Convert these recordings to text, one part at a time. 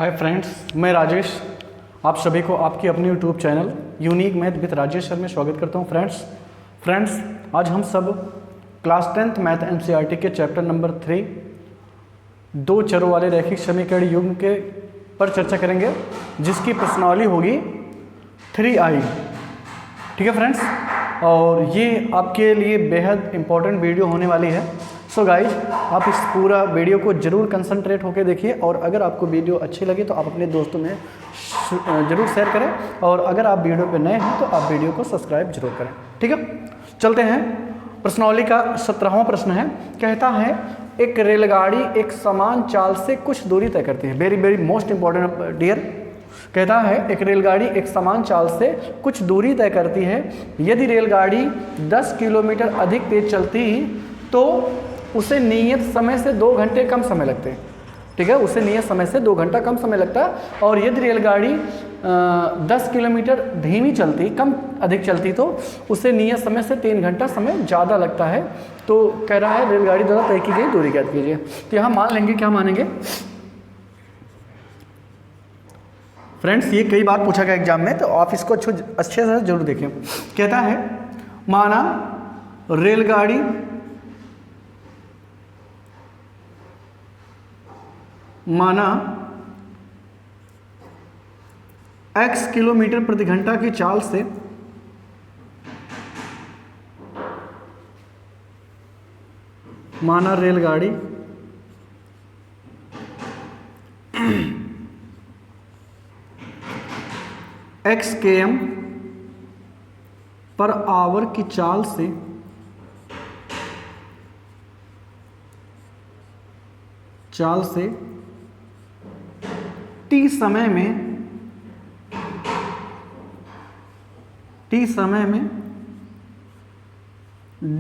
Hi friends, मैं राजेश आप सभी को आपकी अपनी YouTube channel unique math with Rajesh sir में स्वागत करता हूं। फ्रेंड्स आज हम सब क्लास 10th मैथ एनसीईआरटी के चैप्टर नंबर 3 दो चरों वाले रैखिक समीकरण युग्म के पर चर्चा करेंगे, जिसकी प्रश्नावली होगी 3i। ठीक है फ्रेंड्स, और ये आपके लिए बेहद इंपॉर्टेंट वीडियो होने वाली है। सो गाइज, आप इस पूरा वीडियो को जरूर कंसंट्रेट होकर देखिए, और अगर आपको वीडियो अच्छी लगे तो आप अपने दोस्तों में ज़रूर शेयर करें, और अगर आप वीडियो पे नए हैं तो आप वीडियो को सब्सक्राइब जरूर करें। ठीक है, चलते हैं। प्रश्नावली का 17वां प्रश्न है। कहता है एक रेलगाड़ी एक समान चाल से कुछ दूरी तय करती है। Very very most important dear. कहता है एक रेलगाड़ी एक समान चाल से कुछ दूरी तय करती है। यदि रेलगाड़ी 10 किलोमीटर अधिक तेज चलती तो उसे नियत समय से 2 घंटे कम समय लगते हैं। ठीक है, उसे नियत समय से 2 घंटा कम समय लगता है। और यदि रेलगाड़ी 10 किलोमीटर धीमी चलती, कम अधिक चलती, तो उसे नियत समय से 3 घंटा समय ज़्यादा लगता है। तो कह रहा है रेलगाड़ी द्वारा तय की गई दूरी ज्ञात कीजिए। तो यहाँ मान लेंगे, क्या मानेंगे फ्रेंड्स, ये कई बार पूछा गया एग्जाम में, तो आप इसको अच्छे से जरूर देखें। कहता है माना रेलगाड़ी x किलोमीटर प्रति घंटा की चाल से रेलगाड़ी x km पर आवर की चाल से t समय में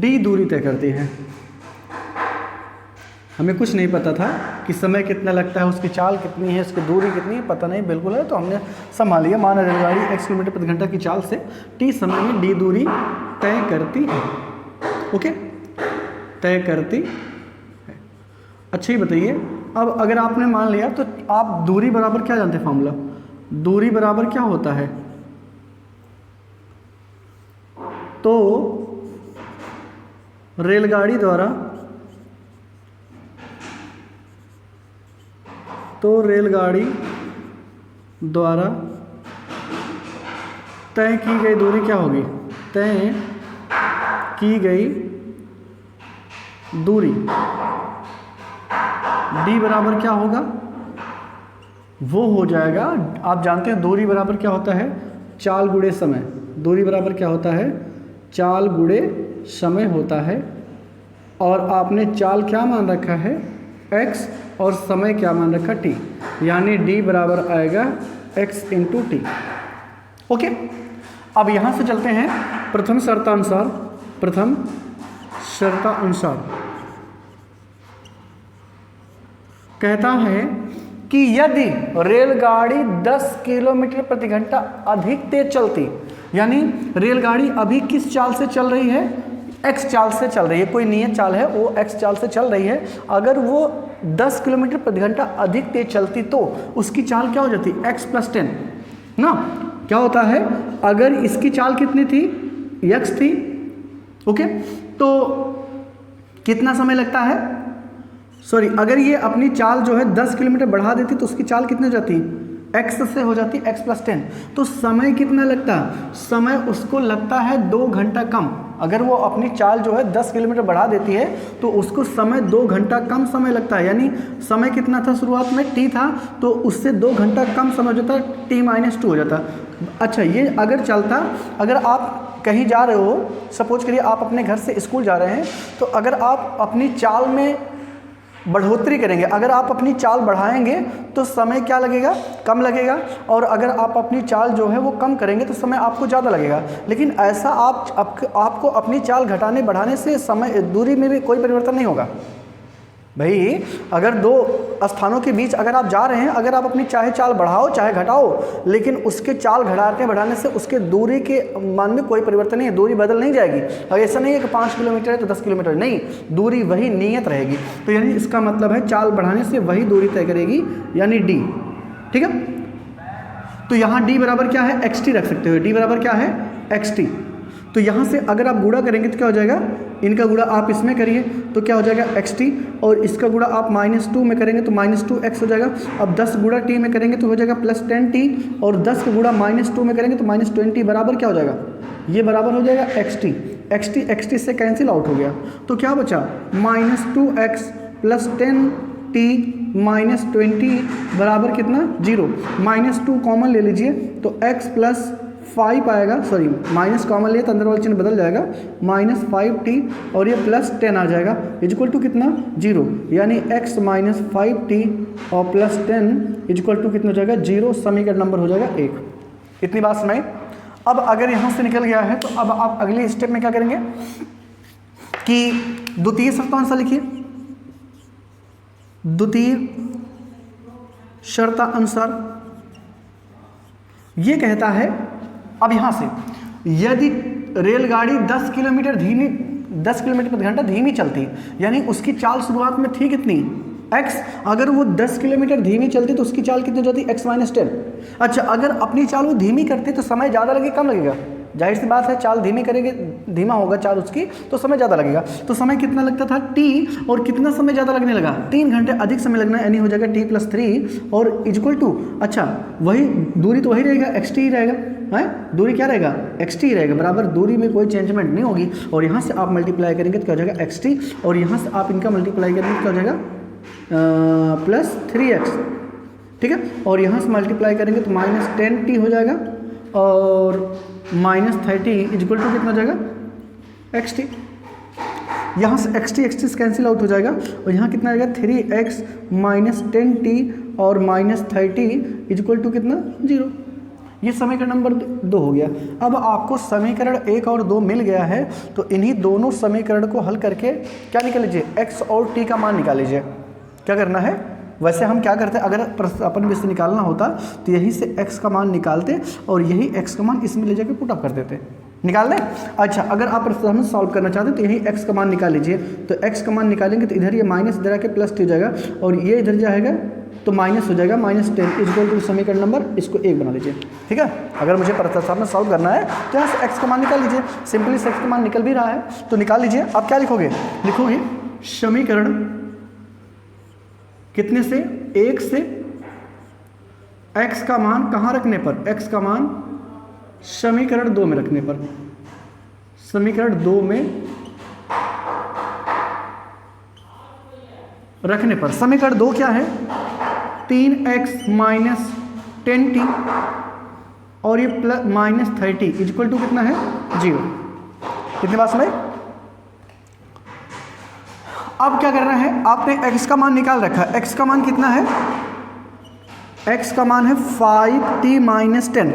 d दूरी तय करती है। हमें कुछ नहीं पता था कि समय कितना लगता है, उसकी चाल कितनी है, उसकी दूरी कितनी है, पता नहीं बिल्कुल है, तो हमने संभाल लिया। माना रेलगाड़ी x किलोमीटर प्रति घंटा की चाल से t समय में d दूरी तय करती है। ओके, तय करती है। अच्छा ही बताइए, अब अगर आपने मान लिया तो आप दूरी बराबर क्या जानते हैं फॉर्मूला? दूरी बराबर क्या होता है? तो रेलगाड़ी द्वारा तय की गई दूरी क्या होगी? तय की गई दूरी d बराबर क्या होगा? वो हो जाएगा, आप जानते हैं दूरी बराबर क्या होता है? चाल गुणे समय। दूरी बराबर क्या होता है? चाल गुणे समय होता है। और आपने चाल क्या मान रखा है? x, और समय क्या मान रखा? t, यानी d बराबर आएगा x × t। ओके, अब यहाँ से चलते हैं प्रथम शर्तानुसार। कहता है कि यदि रेलगाड़ी 10 किलोमीटर प्रति घंटा अधिक तेज चलती, यानी रेलगाड़ी अभी किस चाल से चल रही है? x चाल से चल रही है, कोई नियत चाल है, वो x चाल से चल रही है। अगर वो 10 किलोमीटर प्रति घंटा अधिक तेज चलती तो उसकी चाल क्या हो जाती? x + 10 ना। क्या होता है? अगर इसकी चाल कितनी थी? x थी। ओके, तो कितना समय लगता है? सॉरी, अगर ये अपनी चाल जो है 10 किलोमीटर बढ़ा देती तो उसकी चाल कितनी हो जाती? x से हो जाती x + 10। तो समय कितना लगता? समय उसको लगता है 2 घंटा कम। अगर वो अपनी चाल जो है 10 किलोमीटर बढ़ा देती है तो उसको समय 2 घंटा कम समय लगता है। यानी समय कितना था शुरुआत में? t था, तो उससे 2 घंटा कम समय हो जाता, t-2 हो जाता। अच्छा, ये अगर चलता, अगर आप कहीं जा रहे हो, सपोज करिए आप अपने घर से स्कूल जा रहे हैं, तो अगर आप अपनी चाल में बढ़ोतरी करेंगे, अगर आप अपनी चाल बढ़ाएंगे तो समय क्या लगेगा? कम लगेगा। और अगर आप अपनी चाल जो है वो कम करेंगे तो समय आपको ज़्यादा लगेगा। लेकिन ऐसा आपको अपनी चाल घटाने बढ़ाने से समय दूरी में भी कोई परिवर्तन नहीं होगा। भाई, अगर 2 स्थानों के बीच अगर आप जा रहे हैं, अगर आप अपनी चाहे चाल बढ़ाओ चाहे घटाओ, लेकिन उसके चाल बढ़ाने से उसके दूरी के मान में कोई परिवर्तन नहीं है, दूरी बदल नहीं जाएगी। अब ऐसा नहीं है कि 5 किलोमीटर है तो 10 किलोमीटर, नहीं, दूरी वही नियत रहेगी। तो यानी इसका मतलब है चाल बढ़ाने से वही दूरी तय करेगी, यानी डी। ठीक है। तो यहाँ d बराबर क्या है, xt रख सकते हो, d बराबर क्या है, xt। तो यहाँ से अगर आप गुणा करेंगे तो क्या हो जाएगा, इनका गुणा आप इसमें करिए तो क्या हो जाएगा xt, और इसका गुणा आप -2 में करेंगे तो -2x हो जाएगा। अब 10 गुणा t में करेंगे तो हो जाएगा +10t, और 10 का गुणा -2 में करेंगे तो -20 बराबर क्या हो जाएगा, ये बराबर हो जाएगा xt। xt से कैंसिल आउट हो गया, तो क्या बचा -2x + 10t -20 बराबर कितना, 0। -2 कॉमन ले लीजिए तो x + 5 आएगा, सॉरी माइनस कॉमन लिए तो अंदर वाला चिन्ह बदल जाएगा, -5t और ये +10 आ जाएगा, इक्वल टू कितना, 0। यानी x - 5t और +10 इक्वल टू कितना हो जाएगा, 0। समीकरण नंबर हो जाएगा 1। इतनी बात सुनाई। अब अगर यहाँ से निकल गया है तो अब आप अगले स्टेप में क्या करेंगे कि द्वितीय शर्तानुसार लिखिए। द्वितीय शर्तानुसार ये कहता है, अब यहाँ से यदि रेलगाड़ी 10 किलोमीटर प्रति घंटा धीमी चलती, यानी उसकी चाल शुरुआत में थी कितनी, x, अगर वो 10 किलोमीटर धीमी चलती तो उसकी चाल कितनी हो जाती, x - 10। अच्छा, अगर अपनी चाल वो धीमी करती तो समय ज़्यादा लगेगा कम लगेगा, जाहिर सी बात है, चाल धीमी करेंगे, धीमा होगा चाल उसकी तो समय ज़्यादा लगेगा। तो समय कितना लगता था t, और कितना समय ज़्यादा लगने लगा, 3 घंटे अधिक समय लगना, यानी हो जाएगा t + 3 और इक्वल टू, अच्छा वही दूरी तो वही रहेगा, xt ही रहेगा, है दूरी क्या रहेगा, xt ही रहेगा, बराबर दूरी में कोई चेंजमेंट नहीं होगी। और यहाँ से आप मल्टीप्लाई करेंगे तो क्या हो जाएगा xt, और यहाँ से आप इनका मल्टीप्लाई करेंगे तो क्या हो जाएगा +3x, ठीक है। और यहाँ से मल्टीप्लाई करेंगे तो -10t हो जाएगा, और -30 इक्वल टू कितना हो जाएगा, xt। यहाँ से xt कैंसिल आउट हो जाएगा, और यहाँ कितना आएगा, 3x - 10t और -30 इक्वल टू कितना, 0। ये समीकरण नंबर 2 हो गया। अब आपको समीकरण 1 और 2 मिल गया है, तो इन्हीं दोनों समीकरण को हल करके क्या निकाल लीजिए, x और t का मान निकाल लीजिए। क्या करना है, वैसे हम क्या करते हैं, अगर अपन भी से निकालना होता तो यहीं से x का मान निकालते और यही x का मान इसमें ले जाकर पुटअप कर देते, निकाल दें। अच्छा, अगर आप प्रश्न सॉल्व करना चाहते हैं तो यही x का मान निकाल लीजिए। तो x का मान निकालेंगे तो इधर ये माइनस इधर आके +t हो जाएगा, और ये इधर जाएगा तो माइनस हो जाएगा, -10 इक्वल टू समीकरण नंबर, इसको 1 बना लीजिए, ठीक है। अगर मुझे प्रश्न में सॉल्व करना है तो यहाँ से x का मान निकाल लीजिए, सिंपली से x का मान निकल भी रहा है तो निकाल लीजिए। अब क्या लिखोगे, लिखोगे समीकरण कितने से, 1 से x का मान कहाँ रखने पर, x का मान समीकरण 2 में रखने पर, समीकरण 2 में रखने पर। समीकरण 2 क्या है, 3x - 10t और ये -30 इक्वल टू कितना है, 0। कितनी बात सुनाई। अब क्या करना है, आपने x का मान निकाल रखा है, x का मान कितना है, x का मान है 5t - 10,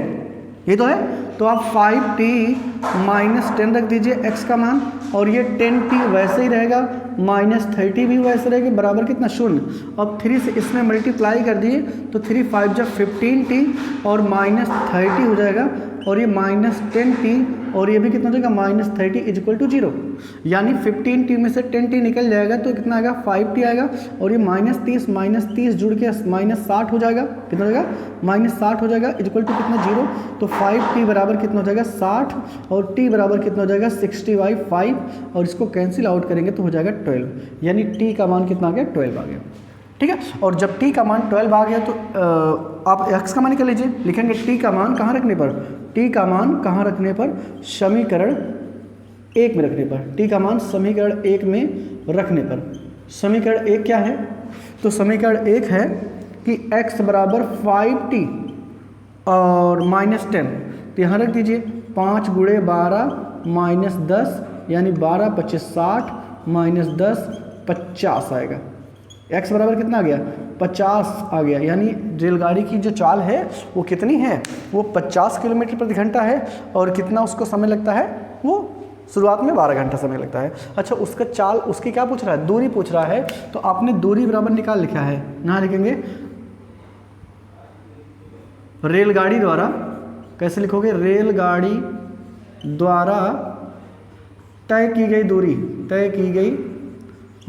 ये तो है। तो आप 5t - 10 रख दीजिए x का मान, और ये 10t वैसे ही रहेगा, -30 भी वैसे रहेगा, बराबर कितना, 0। अब 3 से इसमें मल्टीप्लाई कर दिए तो 3 × 5 = 15t और -30 हो जाएगा, और ये -10t और ये भी कितना हो जाएगा, -30 इक्वल टू 0। यानी 15t में से 10t निकल जाएगा तो कितना आएगा, 5t आएगा, और ये -30 जुड़ के -60 हो जाएगा, कितना हो जाएगा, -60 हो जाएगा इक्वल टू कितना, 0। तो 5t बराबर कितना हो जाएगा, 60, और t बराबर कितना हो जाएगा, 60/5, और इसको कैंसिल आउट करेंगे तो हो जाएगा 12, यानी t का मान कितना आ गया, 12 आ गया, ठीक है। और जब t का मान 12 आ गया तो आप x का मान निकाल लीजिए, लिखेंगे t का मान कहाँ रखने पर, t का मान कहाँ रखने पर, समीकरण 1 में रखने पर, t का मान समीकरण 1 में रखने पर। समीकरण 1 क्या है, तो समीकरण 1 है कि x बराबर 5t और -10, तो यहाँ रख दीजिए 5 × 12 - 10, यानी 12 × 25 60 - 10 50 आएगा। x बराबर कितना आ गया, 50 आ गया, यानी रेलगाड़ी की जो चाल है वो कितनी है, वो 50 किलोमीटर प्रति घंटा है, और कितना उसको समय लगता है, वो शुरुआत में 12 घंटा समय लगता है। अच्छा, उसका चाल, उसकी क्या पूछ रहा है, दूरी पूछ रहा है, तो आपने दूरी बराबर निकाल लिखा है, यहाँ लिखेंगे रेलगाड़ी द्वारा, कैसे लिखोगे, रेलगाड़ी द्वारा तय की गई दूरी, तय की गई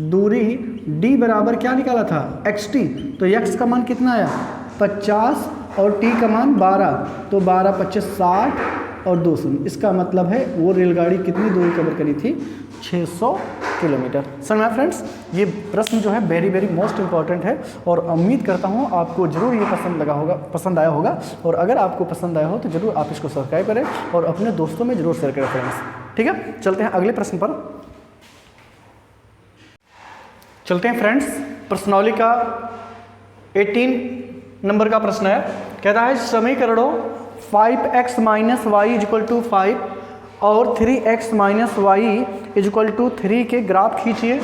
दूरी d बराबर क्या निकाला था, xt, तो x का मान कितना आया, 50 और t का मान 12, तो 12 25 60 और 2 शून्य। इसका मतलब है वो रेलगाड़ी कितनी दूरी कवर करी थी? 600 किलोमीटर। समझ में फ्रेंड्स, ये प्रश्न जो है वेरी वेरी मोस्ट इंपॉर्टेंट है और उम्मीद करता हूँ आपको जरूर ये पसंद आया होगा। और अगर आपको पसंद आया हो तो जरूर आप इसको सब्सक्राइब करें और अपने दोस्तों में जरूर शेयर करें फ्रेंड्स। ठीक है, चलते हैं अगले प्रश्न पर। चलते हैं फ्रेंड्स, प्रश्नावली का 18 नंबर का प्रश्न है। कहता है समीकरणों 5x minus Y equal to 5 और 3x minus Y equal to 3 के ग्राफ खींचिए।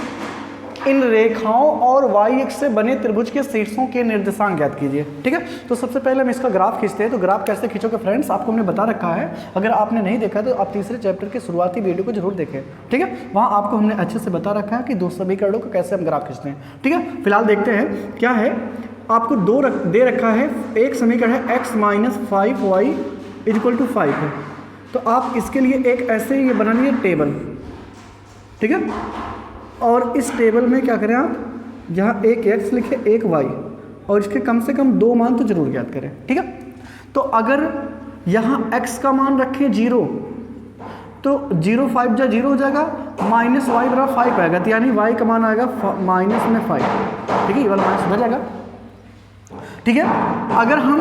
इन रेखाओं और वाई एक्स से बने त्रिभुज के शीर्षों के निर्देशांक ज्ञात कीजिए। ठीक है, तो सबसे पहले हम इसका ग्राफ खींचते हैं। तो ग्राफ कैसे खींचोगे फ्रेंड्स, आपको हमने बता रखा है। अगर आपने नहीं देखा तो आप तीसरे चैप्टर के शुरुआती वीडियो को जरूर देखें। ठीक है, वहाँ आपको हमने अच्छे से बता रखा है कि दो समीकरणों को कैसे हम ग्राफ खींचते हैं। ठीक है, फिलहाल देखते हैं क्या है। आपको दे रखा है, एक समीकरण है x minus 5y equal to 5 है। तो आप इसके लिए एक ऐसे ये बना लीजिए टेबल। ठीक है, और इस टेबल में क्या करें आप, जहाँ एक x लिखे एक y और इसके कम से कम 2 मान तो जरूर ज्ञात करें। ठीक है, तो अगर यहाँ x का मान रखें 0 तो 0 5 जा 0 हो जाएगा, माइनस वाई बराबर 5 आएगा, तो यानी y का मान आएगा माइनस में 5। ठीक है, ये वाला माइनस हो जाएगा। ठीक है, अगर हम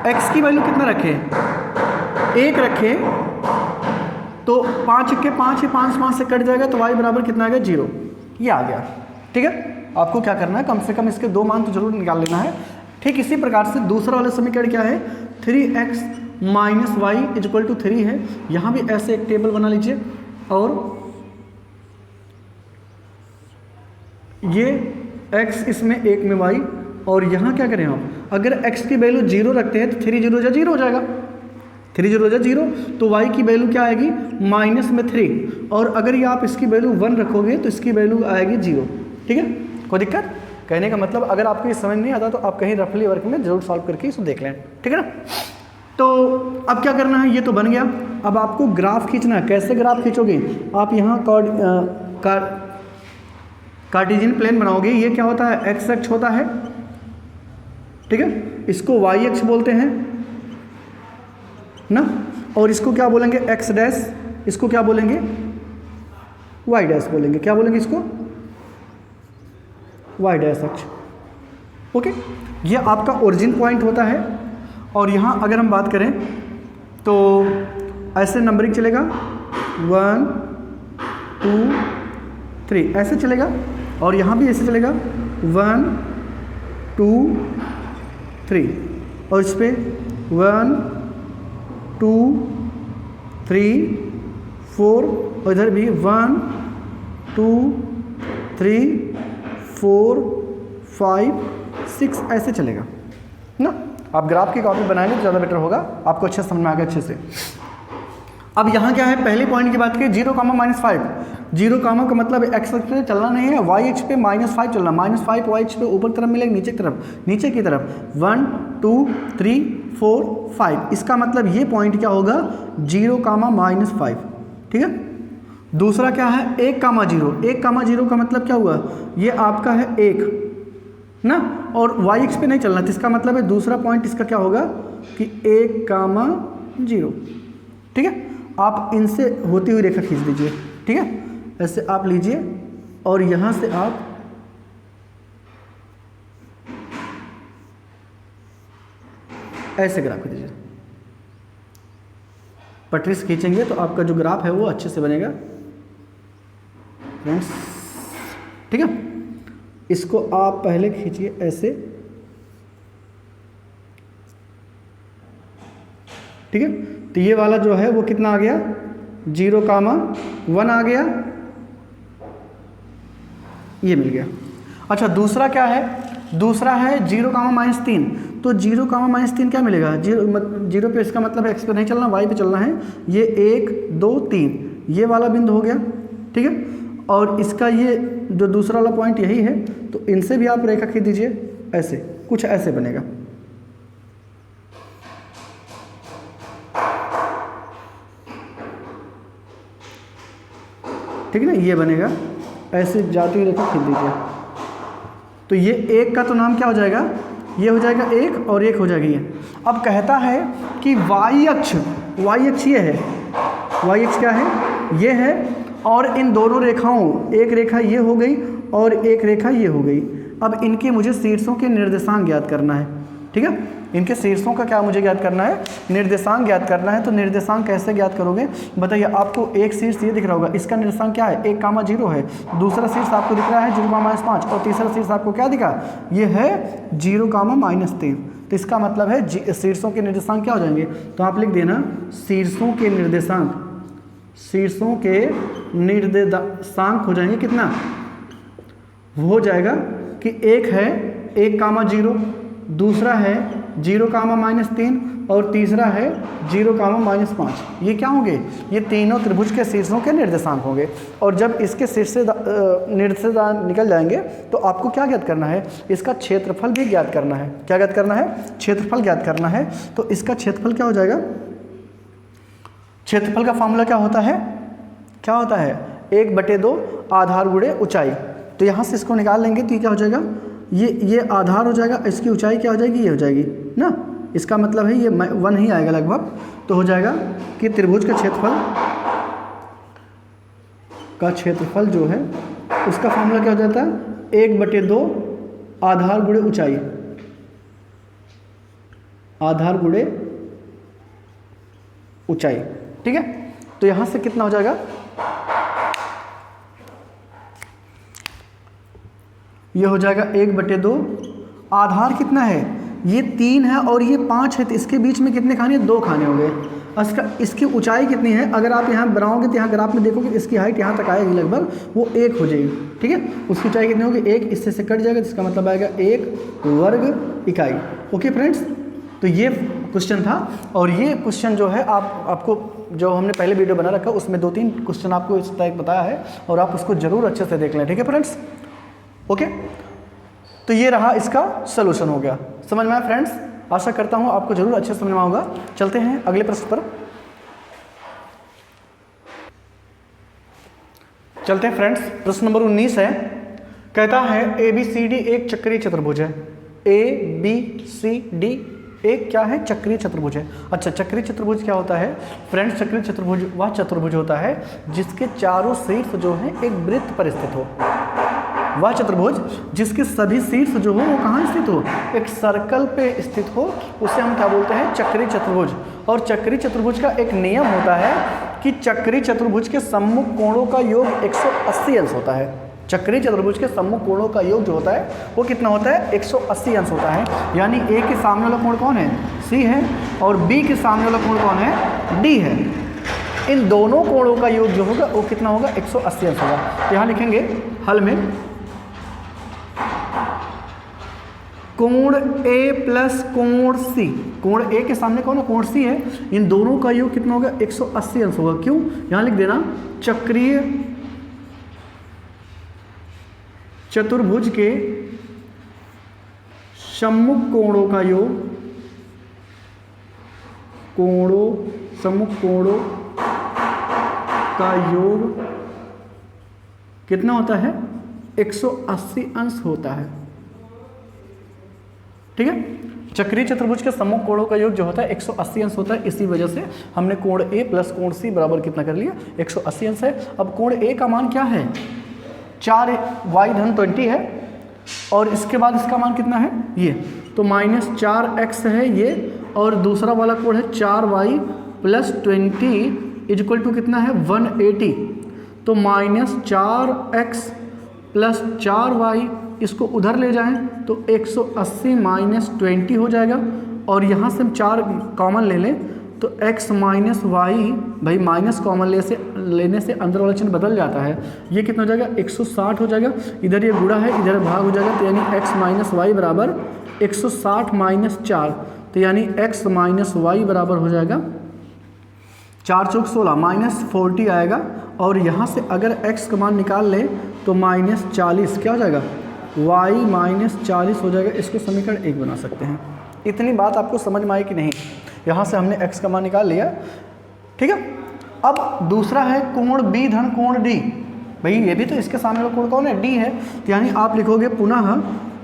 x की वैल्यू कितना रखें, 1 रखें, तो 5 के 5 ही 5 से कट जाएगा, तो y बराबर कितना आएगा 0। ये आ गया। ठीक है, आपको क्या करना है, कम से कम इसके 2 मान तो जरूर निकाल लेना है। ठीक इसी प्रकार से दूसरा वाला समीकरण क्या है, 3x minus Y equal to 3 है। यहाँ भी ऐसे एक टेबल बना लीजिए और ये x इसमें 1 में y, और यहाँ क्या करें आप, अगर x की वैल्यू 0 रखते हैं तो 3 0 0 हो जाएगा, 3 0 0, तो y की वैल्यू क्या आएगी माइनस में 3, और अगर ये आप इसकी वैल्यू 1 रखोगे तो इसकी वैल्यू आएगी 0। ठीक है, कोई दिक्कत? कहने का मतलब अगर आपको ये समझ नहीं आता तो आप कहीं रफली वर्क में जरूर सॉल्व करके इसको देख लें। ठीक है ना, तो अब क्या करना है, ये तो बन गया। अब आपको ग्राफ खींचना है। कैसे ग्राफ खींचोगे आप, यहाँ कार्टेशियन प्लेन बनाओगे। ये क्या होता है, एक्स अक्ष होता है। ठीक है, इसको वाई अक्ष बोलते हैं ना, और इसको क्या बोलेंगे एक्स डैश, इसको क्या बोलेंगे वाई डैश बोलेंगे। क्या बोलेंगे इसको, वाई डैश अक्ष। ओके, ये आपका ओरिजिन पॉइंट होता है। और यहाँ अगर हम बात करें तो ऐसे नंबरिंग चलेगा 1 2 3 ऐसे चलेगा, और यहाँ भी ऐसे चलेगा 1 2 3, और इस पर 1 2 3 4, और इधर भी 1 2 3 4 5 6 ऐसे चलेगा ना। आप ग्राफ की कॉपी बनाएंगे तो ज़्यादा बेटर होगा, आपको अच्छे समझ में आ गया अच्छे से। अब यहाँ क्या है, पहले पॉइंट की बात करें 0 कामा माइनस 5। 0 कामा का मतलब एक्स अक्ष पे चलना नहीं है, वाई अक्ष पे -5 चलना। -5 वाई अक्ष पे ऊपर तरफ मिलेगा, नीचे की तरफ 1 2 3 4 5। इसका मतलब ये पॉइंट क्या होगा, 0 कामा -5। ठीक है, दूसरा क्या है 1 कामा 0। 1 कामा 0 का मतलब क्या हुआ, ये आपका है 1 ना, और वाई एक्स पे नहीं चलना। तो इसका मतलब है दूसरा पॉइंट इसका क्या होगा कि 1 कामा 0। ठीक है, आप इनसे होती हुई रेखा खींच दीजिए। ठीक है, ऐसे आप लीजिए और यहाँ से आप ऐसे ग्राफ दीजिए, पटरी से खींचेंगे तो आपका जो ग्राफ है वो अच्छे से बनेगा फ्रेंड्स। ठीक है, इसको आप पहले खींचिए ऐसे। ठीक है, तो ये वाला जो है वो कितना आ गया, 0 कामा 1 आ गया, ये मिल गया। अच्छा, दूसरा क्या है, दूसरा है 0 कामा -3। तो 0 कामा -3 क्या मिलेगा, 0 पे इसका मतलब एक्स पे नहीं चलना, वाई पे चलना है। ये 1 2 3 ये वाला बिंदु हो गया। ठीक है, और इसका ये जो दूसरा वाला पॉइंट यही है, तो इनसे भी आप रेखा खींच दीजिए ऐसे, कुछ ऐसे बनेगा। ठीक है ना, ये बनेगा, ऐसे जाती हुई रेखा खींच दीजिए। तो ये 1 का तो नाम क्या हो जाएगा, ये हो जाएगा 1 और 1 हो जाएगा ये। अब कहता है कि y अक्ष ये है, y अक्ष क्या है, ये है, और इन दोनों रेखाओं, एक रेखा ये हो गई और एक रेखा ये हो गई। अब इनके मुझे शीर्षों के निर्देशांक ज्ञात करना है, ठीक है। इनके शीर्षों का क्या मुझे ज्ञात करना है, निर्देशांक ज्ञात करना है। तो निर्देशांक कैसे ज्ञात करोगे बताइए। आपको एक शीर्ष ये दिख रहा होगा, इसका निर्देशांक क्या है, 1,0 है। दूसरा शीर्ष आपको दिख रहा है 0,5 और तीसरा शीर्ष आपको क्या दिखा, ये है 0,-3। तो इसका मतलब है शीर्षों के निर्देशांक क्या हो जाएंगे, तो आप लिख देना शीर्षों के निर्देशांक, शीर्षों के निर्देशांक हो जाएंगे कितना, वो हो जाएगा कि एक है 1,0, दूसरा है 0,-3 और तीसरा है 0,-5। ये क्या होंगे, ये तीनों त्रिभुज के शीर्षों के निर्देशांक होंगे। और जब इसके शीर्ष से निर्देशांक निकल जाएंगे तो आपको क्या ज्ञात करना है, इसका क्षेत्रफल भी ज्ञात करना है। क्या ज्ञात करना है, क्षेत्रफल ज्ञात करना है। तो इसका क्षेत्रफल क्या हो जाएगा, क्षेत्रफल का फॉर्मूला क्या होता है, 1/2 आधार गुणे ऊंचाई। तो यहाँ से इसको निकाल लेंगे तो ये क्या हो जाएगा, ये आधार हो जाएगा, इसकी ऊंचाई क्या हो जाएगी, ये हो जाएगी ना। इसका मतलब है ये 1 ही आएगा लगभग। तो हो जाएगा कि त्रिभुज का क्षेत्रफल जो है उसका फॉर्मूला क्या हो जाता है, 1/2 आधार गुणे ऊंचाई, आधार गुणे ऊंचाई, ठीक है। तो यहाँ से कितना हो जाएगा, ये हो जाएगा 1/2, आधार कितना है, ये 3 है और ये 5 है, तो इसके बीच में कितने खाने, 2 खाने हो गए। इसकी ऊंचाई कितनी है, अगर आप यहाँ बनाओगे तो यहाँ ग्राफ में देखोगे इसकी हाइट यहाँ तक आएगी लगभग, वो 1 हो जाएगी, ठीक है। उसकी ऊंचाई कितनी होगी, 1, इससे से कट जाएगा, जिसका मतलब आएगा 1 वर्ग इकाई। ओके फ्रेंड्स, तो ये क्वेश्चन था। और ये क्वेश्चन जो है आपको जो हमने पहले वीडियो बना रखा उसमें 2-3 क्वेश्चन आपको इस तरह बताया है और आप उसको जरूर अच्छे से देख लें, ठीक है फ्रेंड्स। ओके, तो ये रहा इसका सलूशन हो गया। समझ में आया फ्रेंड्स, आशा करता हूँ आपको जरूर अच्छे से समझ में होगा। चलते हैं अगले प्रश्न पर। चलते हैं फ्रेंड्स, प्रश्न नंबर 19 है। कहता है ABCD एक चक्रीय चतुर्भुज है। ABCD एक क्या है, चक्रीय चतुर्भुज है। अच्छा, चक्रीय चतुर्भुज क्या होता है फ्रेंड्स, चक्रीय चतुर्भुज वह चतुर्भुज होता है जिसके चारों शीर्ष जो है एक वृत्त पर स्थित हो। वह चतुर्भुज जिसके सभी शीर्ष जो हो वो कहाँ स्थित हो, एक सर्कल पे स्थित हो, उसे हम क्या बोलते हैं, चक्रीय चतुर्भुज। और चक्रीय चतुर्भुज का एक नियम होता है कि चक्रीय चतुर्भुज के सम्मुख कोणों का योग 180 अंश होता है। चक्रीय चतुर्भुज के सम्मुख कोणों का योग जो होता है वो कितना होता है, 180 अंश होता है। यानी A के सामने वाला कोण कौन है, C है, और B के सामने वाला कोण कौन है, D है। इन दोनों कोणों का योग जो होगा वो कितना होगा, 180 अंश होगा। यहाँ लिखेंगे हल में, कोण A प्लस कोण C, कोण A के सामने कौन है, कोण C है, इन दोनों का योग कितना होगा, 180 अंश होगा। क्यों, यहाँ लिख देना चक्रीय चतुर्भुज के सम्मुख कोणों का योग, सम्मुख कोणों का योग कितना होता है, 180 अंश होता है, ठीक है। चक्रीय चतुर्भुज के सम्मुख कोणों का योग जो होता है 180 अंश होता है। इसी वजह से हमने कोण A प्लस कोण C बराबर कितना कर लिया, 180 अंश है। अब कोण A का मान क्या है, 4y-20 है, और इसके बाद इसका मान कितना है, ये तो -4x है ये, और दूसरा वाला कोण है 4y प्लस 20 इक्वल टू कितना है, 180। तो -4x प्लस 4y, इसको उधर ले जाएं तो 180 माइनस 20 हो जाएगा, और यहाँ से हम 4 कॉमन ले लें तो x माइनस वाई, भाई माइनस कॉमन लेने से अंदर वाला चिन्ह बदल जाता है। ये कितना हो जाएगा, 160 हो जाएगा। इधर ये गुणा है, इधर भाग हो जाएगा, तो यानी x माइनस वाई बराबर 160 माइनस 4, तो यानी x माइनस वाई बराबर हो जाएगा 4 चौक 16 माइनस 40 आएगा। और यहाँ से अगर x का मान निकाल लें तो -40 क्या हो जाएगा, y माइनस 40 हो जाएगा। इसको समीकरण 1 बना सकते हैं। इतनी बात आपको समझ में आई कि नहीं, यहाँ से हमने x का मान निकाल लिया, ठीक है। अब दूसरा है कोण B धन कोण D, भाई ये भी तो इसके सामने वाला कोण कौन है, D है, तो यानी आप लिखोगे पुनः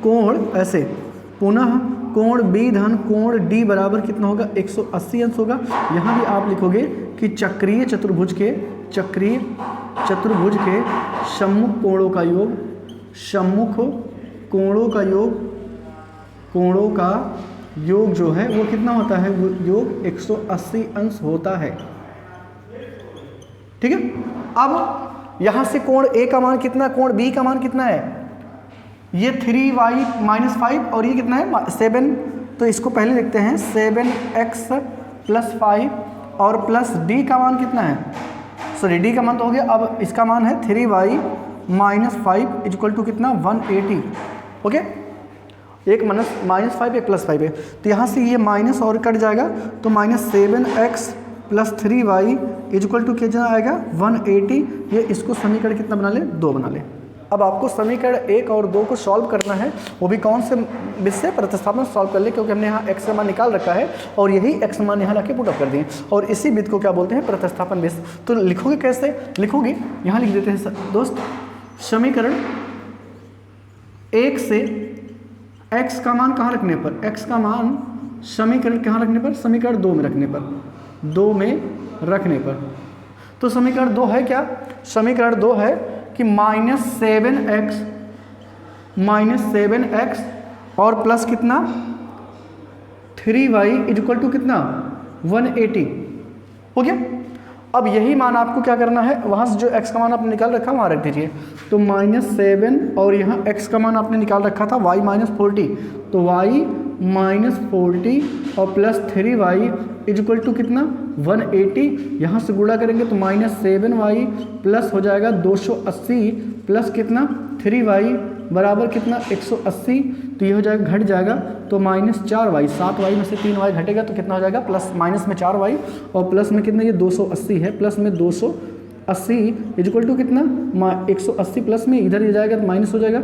कोण, ऐसे पुनः कोण बी धन कोण डी बराबर कितना होगा 180 अंश होगा। यहाँ भी आप लिखोगे कि चक्रीय चतुर्भुज के सम्मुख कोणों का योग, सम्मुख कोणों का योग जो है वो कितना होता है, वो योग 180 अंश होता है। ठीक है। अब यहां से कोण ए का मान कितना, कोण बी का मान कितना है, ये 3y - 5 और ये कितना है 7, तो इसको पहले लिखते हैं 7x + 5 और प्लस डी का मान कितना है, सॉरी डी का मान तो हो गया, अब इसका मान है 3y - 5 = कितना 180। ओके, एक -5 एक +5 है, तो यहाँ से ये माइनस और कट जाएगा, तो -7x + 3y = कितना आएगा 180। ये इसको समीकरण कितना बना ले, 2 बना ले। अब आपको समीकरण 1 और 2 को सॉल्व करना है, वो भी कौन से विध से, प्रतिस्थापन सॉल्व कर ले, क्योंकि हमने यहाँ x का मान निकाल रखा है और यही x मान यहाँ लाके पुट अप कर दिए, और इसी विध को क्या बोलते हैं, प्रतिस्थापन विध। तो लिखोगे कैसे, लिखोगे यहाँ लिख देते हैं दोस्त, समीकरण 1 से x का मान कहाँ रखने पर, x का मान समीकरण कहाँ रखने पर, समीकरण 2 में रखने पर, 2 में रखने पर। तो समीकरण 2 है क्या, समीकरण 2 है कि -7x और प्लस कितना 3y = कितना 180 हो गया। अब यही मान आपको क्या करना है, वहाँ से जो x का मान आपने निकाल रखा वहाँ रख दीजिए, तो -7 और यहाँ x का मान आपने निकाल रखा था y - 40, तो y - 40 और प्लस 3y = कितना 180, यहाँ से गुणा करेंगे तो -7y प्लस हो जाएगा 280 प्लस कितना 3y बराबर कितना 180, तो ये हो जाएगा घट जाएगा, तो -4y, 7y में से 3y घटेगा तो कितना हो जाएगा, प्लस माइनस में 4y और प्लस में कितना, ये 280 है, प्लस में 280 = कितना 180, प्लस में इधर ही जाएगा तो माइनस हो जाएगा,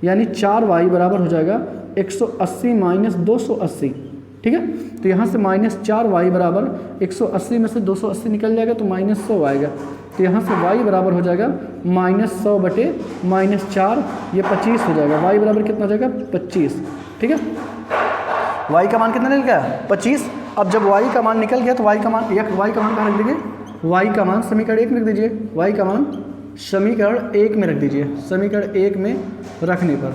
यानी 4y बराबर हो जाएगा 180 - 280। ठीक है, तो यहाँ से -4y बराबर 180 में से 280 निकल जाएगा तो -100 आएगा, तो यहाँ से y बराबर हो जाएगा -100 बटे -4, ये 25 हो जाएगा, y बराबर कितना हो जाएगा 25। ठीक है, y का मान कितना निकल गया 25। अब जब y का मान निकल गया तो y का मान कहाँ रख दीजिए, y का मान समीकरण 1 में रख दीजिए, y का मान समीकरण 1 में रख दीजिए, समीकरण 1 में रखने पर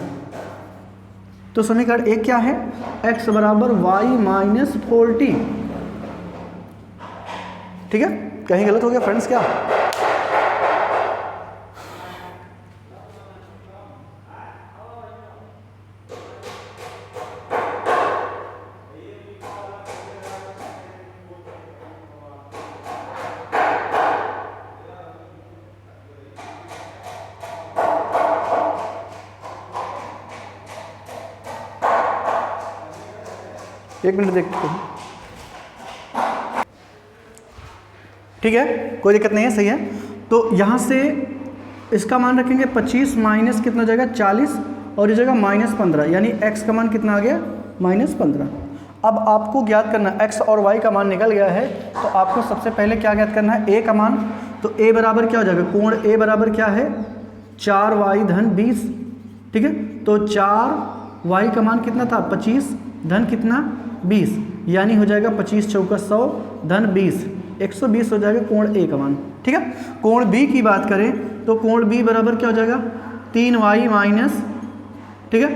तो समीकरण 1 क्या है, x बराबर y - 40। ठीक है, कहीं गलत हो गया फ्रेंड्स क्या, एक मिनट देखते हैं। ठीक है, कोई दिक्कत नहीं है, सही है। तो यहाँ से इसका मान रखेंगे 25 माइनस कितना हो जाएगा 40 और ये जगह -15, यानी x का मान कितना आ गया -15। अब आपको ज्ञात करना x और y का मान निकल गया है, तो आपको सबसे पहले क्या ज्ञात करना है, a का मान। तो a बराबर क्या हो जाएगा, कोण a बराबर क्या है 4y धन 20। ठीक है, तो 4y का मान कितना था 25 धन कितना 20, यानी हो जाएगा 25 चौका 100 धन 20, 120 हो जाएगा कोण ए का मान। ठीक है, कोण बी की बात करें तो कोण बी बराबर क्या हो जाएगा 3y माइनस, ठीक है,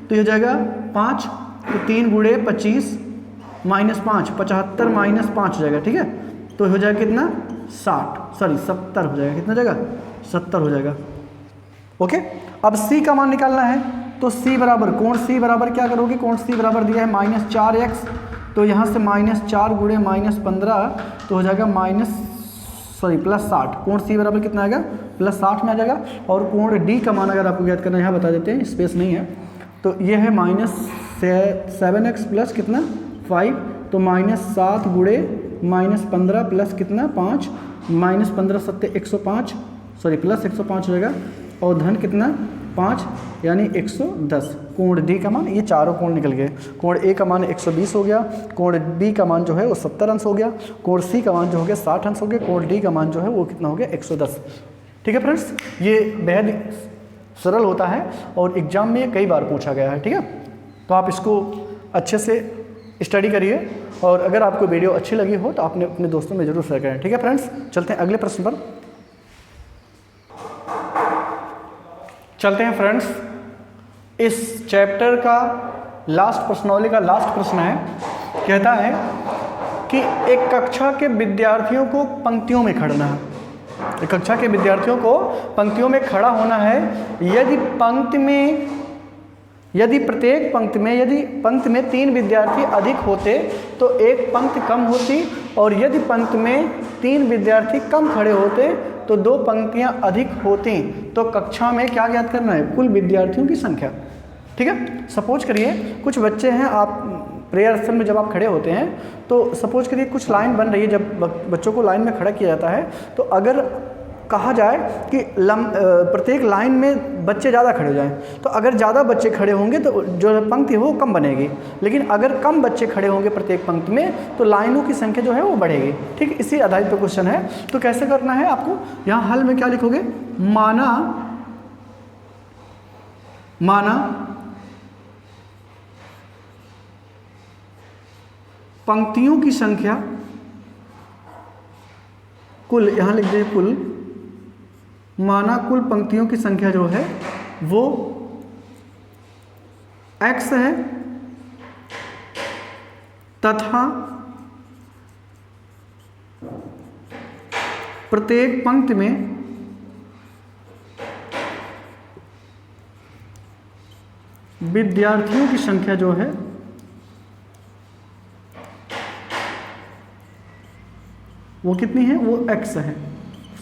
तो ये हो जाएगा 5, तो 3 गुणे 25 माइनस 5, 75 माइनस 5 हो जाएगा। ठीक है, तो हो जाएगा कितना 70 हो जाएगा, कितना हो जाएगा 70 हो जाएगा। ओके, अब सी का मान निकालना है, तो सी बराबर कोण सी बराबर क्या करोगे, कोण सी बराबर दिया है -4x, तो यहाँ से -4 गुणे -15 तो हो जाएगा +60। कोण सी बराबर कितना आएगा +60 में आ जाएगा। और कोण डी का मान अगर आपको ज्ञात करना है, यहाँ बता देते हैं, स्पेस नहीं है, तो ये है -7x प्लस कितना 5, तो -7 गुणे -15 प्लस कितना 5, -15 सत्ते 105, सॉरी प्लस 105 हो जाएगा, और धन कितना 5 यानी 110। कोण डी का मान, ये चारों कोण निकल गए। कोण ए का मान 120 हो गया, कोण बी का मान जो है वो 70 अंश हो गया, कोण सी का मान जो हो गया 60 अंश हो गया, कोण डी का मान जो है वो कितना हो गया 110। ठीक है फ्रेंड्स, ये बेहद सरल होता है और एग्जाम में कई बार पूछा गया है। ठीक है, तो आप इसको अच्छे से स्टडी करिए, और अगर आपको वीडियो अच्छी लगी हो तो आपने अपने दोस्तों में जरूर शेयर करें। ठीक है फ्रेंड्स, चलते हैं अगले प्रश्न पर। चलते हैं फ्रेंड्स, इस चैप्टर का लास्ट प्रश्नावली का लास्ट प्रश्न है। कहता है कि एक कक्षा के विद्यार्थियों को पंक्तियों में खड़ना है। एक कक्षा के विद्यार्थियों को पंक्तियों में खड़ा होना है। यदि प्रत्येक पंक्ति में 3 विद्यार्थी अधिक होते तो एक पंक्ति कम होती, और यदि पंक्ति में 3 विद्यार्थी कम खड़े होते तो 2 पंक्तियां अधिक होती। तो कक्षा में क्या ज्ञात करना है? कुल विद्यार्थियों की संख्या। ठीक है, सपोज करिए कुछ बच्चे हैं, आप प्रेयर स्थल में जब आप खड़े होते हैं तो सपोज करिए कुछ लाइन बन रही है। जब बच्चों को लाइन में खड़ा किया जाता है तो अगर कहा जाए कि प्रत्येक लाइन में बच्चे ज़्यादा खड़े हो जाएं, तो अगर ज़्यादा बच्चे खड़े होंगे तो जो पंक्ति है वो कम बनेगी, लेकिन अगर कम बच्चे खड़े होंगे प्रत्येक पंक्ति में तो लाइनों की संख्या जो है वो बढ़ेगी। ठीक, इसी आधारित पर क्वेश्चन है। तो कैसे करना है आपको? यहाँ हल में क्या लिखोगे? माना पंक्तियों की संख्या कुल, यहाँ लिख दीजिए कुल, माना कुल पंक्तियों की संख्या जो है वो x है, तथा प्रत्येक पंक्ति में विद्यार्थियों की संख्या जो है वो कितनी है? वो x है,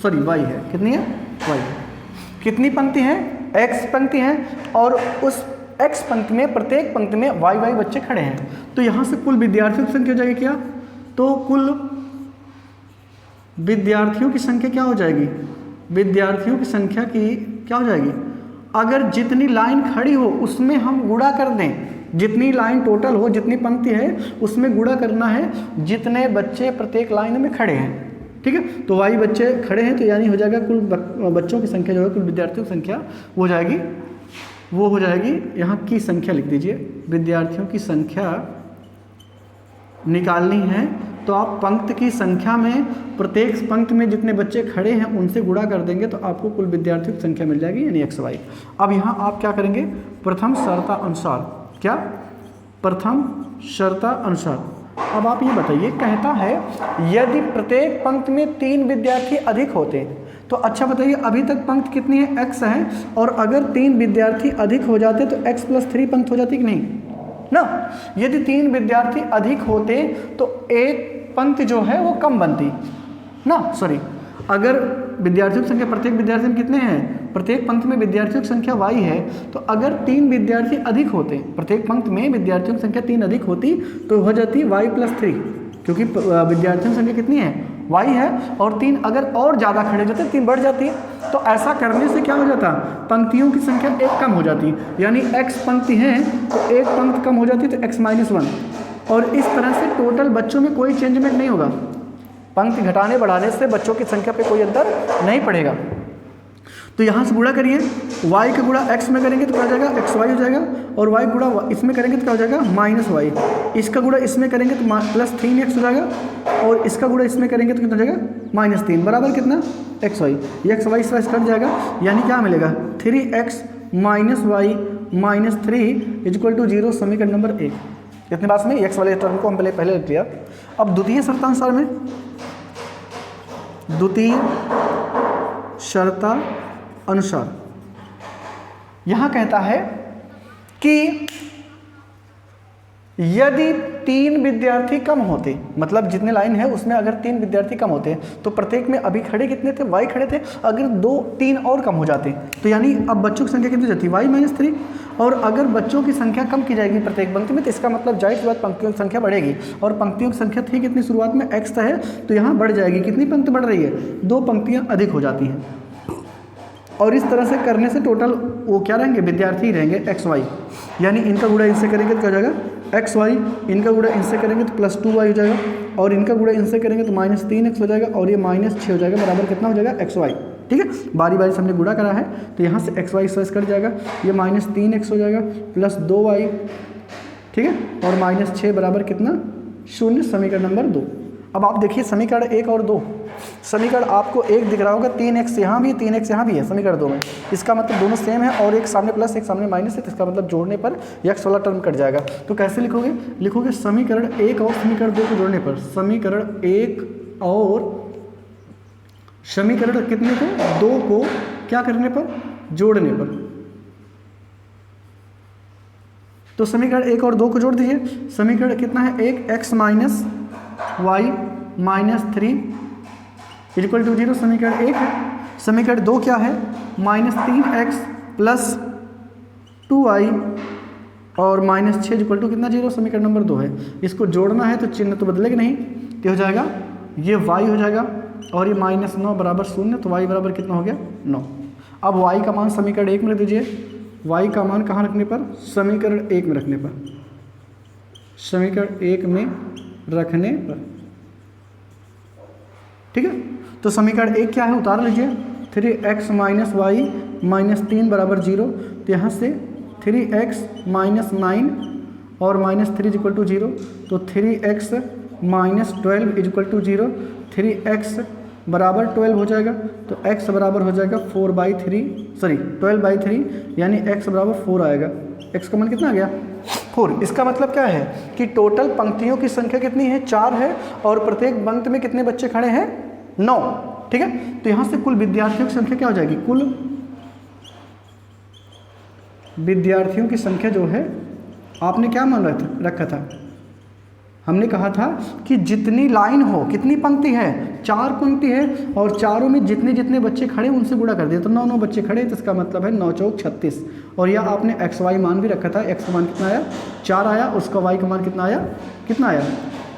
सॉरी y है। कितनी है? y। कितनी पंक्ति है? x पंक्ति है, और उस x पंक्ति में प्रत्येक पंक्ति में y बच्चे खड़े हैं। तो यहाँ से कुल विद्यार्थियों की संख्या हो जाएगी क्या? तो कुल विद्यार्थियों की संख्या क्या हो जाएगी? विद्यार्थियों की संख्या की क्या हो जाएगी? अगर जितनी लाइन खड़ी हो उसमें हम गुणा कर दें, जितनी लाइन टोटल हो, जितनी पंक्ति है उसमें गुणा करना है जितने बच्चे प्रत्येक लाइन में खड़े हैं। ठीक है, तो y बच्चे खड़े हैं तो यानी हो जाएगा कुल बच्चों की संख्या जो है, कुल विद्यार्थियों की संख्या वो हो जाएगी यहाँ की संख्या लिख दीजिए। विद्यार्थियों की संख्या निकालनी है तो आप पंक्ति की संख्या में प्रत्येक पंक्ति में जितने बच्चे खड़े हैं उनसे गुणा कर देंगे तो आपको कुल विद्यार्थियों की संख्या मिल जाएगी, यानी xy। अब यहाँ आप क्या करेंगे? प्रथम शर्ता अनुसार, क्या? प्रथम शर्ता अनुसार। अब आप ये बताइए, कहता है यदि प्रत्येक पंक्ति में 3 विद्यार्थी अधिक होते, तो अच्छा बताइए अभी तक पंक्ति कितनी है? x है, और अगर 3 विद्यार्थी अधिक हो जाते तो x + 3 पंक्ति हो जाती कि नहीं ना? यदि 3 विद्यार्थी अधिक होते तो एक पंक्ति जो है वो कम बनती ना, सॉरी, अगर विद्यार्थियों की संख्या प्रत्येक विद्यार्थी में कितने हैं? प्रत्येक पंक्ति में विद्यार्थियों की संख्या y है, तो अगर 3 विद्यार्थी अधिक होते, प्रत्येक पंक्ति में विद्यार्थियों की संख्या 3 अधिक होती तो हो जाती y + 3, क्योंकि विद्यार्थियों की संख्या कितनी है? y है, और 3 अगर और ज़्यादा खड़े जाते 3 बढ़ जाती है। तो ऐसा करने से क्या हो जाता? पंक्तियों की संख्या 1 कम हो जाती, यानी x पंक्ति है तो 1 पंक्ति कम हो जाती तो x - 1, और इस तरह से टोटल बच्चों में कोई चेंजमेंट नहीं होगा। पंक्ति घटाने बढ़ाने से बच्चों की संख्या पे कोई अंतर नहीं पड़ेगा। तो यहाँ से गुणा करिए, y का गुणा x में करेंगे तो क्या हो जाएगा? xy हो जाएगा, और y गुणा इसमें करेंगे तो क्या हो जाएगा? -y। इसका गुणा इसमें करेंगे तो +3x हो जाएगा, और इसका गुणा इसमें करेंगे तो कितना हो जाएगा? -3 बराबर कितना? xy। ये xy इस तरह कट जाएगा, यानी क्या मिलेगा? 3x - y - 3 = 0, समीकरण नंबर 1। इतने बात में x वाले टर्म को हम पहले लिख लिया। अब द्वितीय शर्तानुसार में, द्वितीय शर्ता अनुसार यहाँ कहता है कि यदि 3 विद्यार्थी कम होते, मतलब जितने लाइन है उसमें अगर 3 विद्यार्थी कम होते तो प्रत्येक में अभी खड़े कितने थे? y खड़े थे। अगर 2-3 और कम हो जाते तो यानी अब बच्चों की संख्या कितनी हो जाती? y - 3। और अगर बच्चों की संख्या कम की जाएगी प्रत्येक पंक्ति में तो इसका मतलब जाहिर सी बात पंक्तियों की संख्या बढ़ेगी, और पंक्तियों की संख्या थी कितनी शुरुआत में? x है, तो यहाँ बढ़ जाएगी। कितनी पंक्ति बढ़ रही है? 2 पंक्तियाँ अधिक हो जाती हैं, और इस तरह से करने से टोटल वो क्या रहेंगे? विद्यार्थी रहेंगे xy, यानी इनका गुणा इनसे करेंगे तो क्या हो जाएगा? xy, इनका गुणा इनसे करेंगे तो +2y हो जाएगा, और इनका गुणा इनसे करेंगे तो -3x हो जाएगा, और ये -6 हो जाएगा, बराबर कितना हो जाएगा? xy। ठीक है, बारी बारी से हमने गुणा करा है तो यहाँ से xy स्वेस कट जाएगा, ये -3x हो जाएगा, +2y ठीक है, और -6 बराबर कितना 0, समीकरण नंबर 2। अब आप देखिए समीकरण 1 और 2, समीकरण आपको 1 दिख रहा होगा, 3x यहाँ भी है 3x यहाँ भी है समीकरण 2 में, इसका मतलब दोनों सेम है और एक सामने प्लस एक सामने माइनस है, तो इसका मतलब जोड़ने पर x वाला टर्म कट जाएगा। तो कैसे लिखोगे, लिखोगे समीकरण 1 और समीकरण 2 को जोड़ने पर, समीकरण 1 और समीकरण कितने को 2 को क्या करने पर, जोड़ने पर। तो समीकरण 1 और 2 को जोड़ दीजिए, समीकरण कितना है 1 x minus y minus 3 equal to 0, समीकरण 1 है। समीकरण 2 क्या है, -3x प्लस 2y और -6 इक्वल टू कितना 0, समीकरण नंबर 2 है। इसको जोड़ना है तो चिन्ह तो बदलेगा नहीं, तो हो जाएगा ये y हो जाएगा और ये -9 बराबर 0, तो y बराबर कितना हो गया 9। अब y का मान समीकरण 1 में रख दीजिए, y का मान कहाँ रखने पर, समीकरण 1 में रखने पर, समीकरण 1 में रखने पर, ठीक है। तो समीकरण 1 क्या है, उतार लीजिए, 3x माइनस वाई माइनस 3 बराबर 0, तो यहाँ से 3x माइनस 9 और -3 इक्वल टू 0, तो 3x minus 12 equal to 0, 3x बराबर 12 हो जाएगा, तो x बराबर हो जाएगा 12/3, यानी x बराबर 4 आएगा। x का मान कितना आ गया 4। इसका मतलब क्या है कि टोटल पंक्तियों की संख्या कितनी है 4 है, और प्रत्येक पंक्ति में कितने बच्चे खड़े हैं 9, ठीक है। तो यहाँ से कुल विद्यार्थियों की संख्या क्या हो जाएगी, कुल विद्यार्थियों की संख्या जो है, आपने क्या मान रखा था, हमने कहा था कि जितनी लाइन हो, कितनी पंक्ति है 4 पंक्ति है, और चारों में जितने जितने बच्चे खड़े उनसे गुणा कर दिया, तो 9 बच्चे खड़े, तो इसका मतलब है 9 चौक 36। और यह आपने एक्स वाई मान भी रखा था, x का मान कितना आया 4 आया, उसका y का मान कितना आया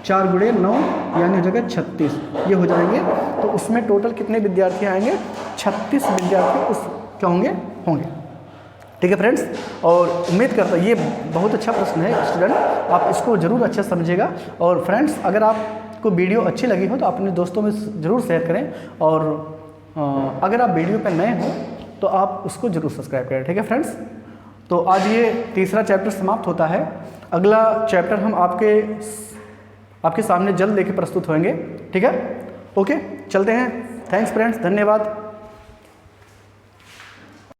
4 गुणे 9 यानी हो जाएगा 36, ये हो जाएंगे। तो उसमें टोटल कितने विद्यार्थी आएंगे 36 विद्यार्थी उस क्या होंगे, ठीक है फ्रेंड्स। और उम्मीद करता हूँ ये बहुत अच्छा प्रश्न है स्टूडेंट, आप इसको ज़रूर अच्छे से समझिएगा। और फ्रेंड्स अगर आपको वीडियो अच्छी लगी हो तो अपने दोस्तों में ज़रूर शेयर करें, और अगर आप वीडियो पर नए हो तो आप उसको ज़रूर सब्सक्राइब करें, ठीक है फ्रेंड्स। तो आज ये तीसरा चैप्टर समाप्त होता है, अगला चैप्टर हम आपके सामने जल्द लेके प्रस्तुत होंगे, ठीक है। ओके चलते हैं, थैंक्स फ्रेंड्स, धन्यवाद।